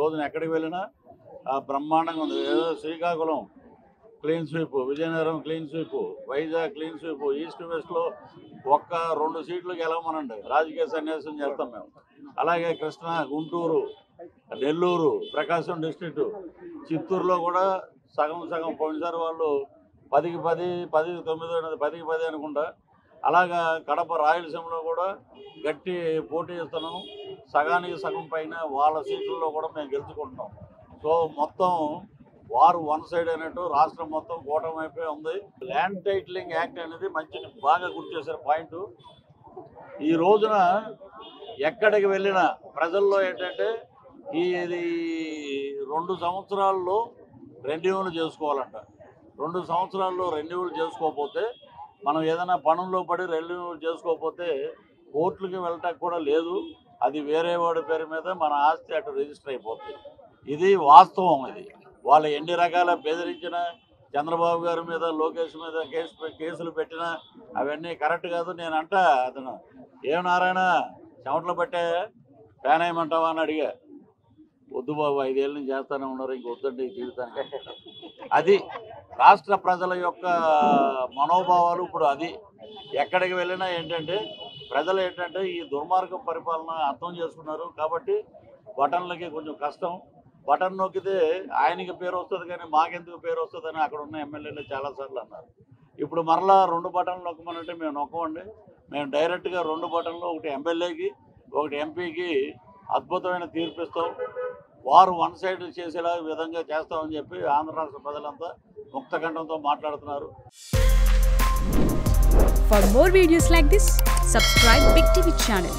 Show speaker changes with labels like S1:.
S1: రోజున ఎక్కడికి వెళ్ళినా బ్రహ్మాండంగా ఉంది. ఏదో Srikakulam clean sweep, Vizianagaram clean sweep, Vizag clean sweep, east వెస్ట్లో 1-2 సీట్లు గెలవమనండి, రాజకీయ సన్యాసం చేస్తాం మేము. అలాగే కృష్ణా, గుంటూరు, నెల్లూరు, ప్రకాశం డిస్ట్రిక్ట్, చిత్తూరులో కూడా సగం పోయినసారి వాళ్ళు 10కి 10, 10కి 9, 10కి 10 అనుకుంటా. అలాగా కడప, రాయలసీమలో కూడా గట్టి పోటీ ఇస్తున్నాం. సగానికి సగం పైన వాళ్ళ సీట్లలో కూడా మేము గెలుచుకుంటున్నాం. సో మొత్తం వారు వన్ సైడ్ అయినట్టు రాష్ట్రం మొత్తం కూటమి అయిపోయి ఉంది. ల్యాండ్ టైటిలింగ్ యాక్ట్ అనేది మంచి బాగా గుర్తు చేశారు పాయింట్. ఈ రోజున ఎక్కడికి వెళ్ళినా ప్రజల్లో ఏంటంటే ఇది 2 సంవత్సరాల్లో రెన్యూవల్ చేసుకోవాలంట. 2 సంవత్సరాల్లో రెన్యూవల్ చేసుకోకపోతే, మనం ఏదైనా పనుల్లో పడి రెన్యూవల్ చేసుకోకపోతే కోర్టులకి వెళ్ళటానికి కూడా లేదు. అది వేరే వాడి పేరు మీద మన ఆస్తి అటు రిజిస్టర్ అయిపోతుంది. ఇది వాస్తవం. ఇది వాళ్ళు ఎన్ని రకాల బెదిరించినా, చంద్రబాబు గారి మీద, లోకేష్ మీద కేసులు పెట్టినా అవన్నీ కరెక్ట్ కాదు. నేను అంటా, అతను ఏం నారాయణ చెమటలు పట్టే ఫ్యాన్ అయ్యమంటావా అని అడిగా. వద్దు బాబు, 5 ఏళ్ళ నుంచి చేస్తూనే ఉన్నారు, ఇంక వద్దండి జీవితానికి. అది రాష్ట్ర ప్రజల యొక్క మనోభావాలు. ఇప్పుడు అది ఎక్కడికి వెళ్ళినా ఏంటంటే ప్రజలు ఏంటంటే ఈ దుర్మార్గ పరిపాలన అర్థం చేసుకున్నారు. కాబట్టి బటన్లకి కొంచెం కష్టం. బటన్ నొక్కితే ఆయనకి పేరు వస్తుంది కానీ మాకెందుకు పేరు వస్తుందని అక్కడ ఉన్న ఎమ్మెల్యేలు చాలాసార్లు అన్నారు. ఇప్పుడు మరలా 2 బటన్లు నొక్కమనంటే మేము నొక్కమండి. మేము డైరెక్ట్గా 2 బటన్లు, ఒకటి ఎమ్మెల్యేకి, ఒకటి ఎంపీకి అద్భుతమైన తీర్పిస్తాం. వారు వన్ సైడ్ చేసేలా విధంగా చేస్తామని చెప్పి ఆంధ్ర రాష్ట్ర ప్రజలంతా ముక్తకంఠంతో మాట్లాడుతున్నారు.
S2: For more videos like this, subscribe Big TV channel.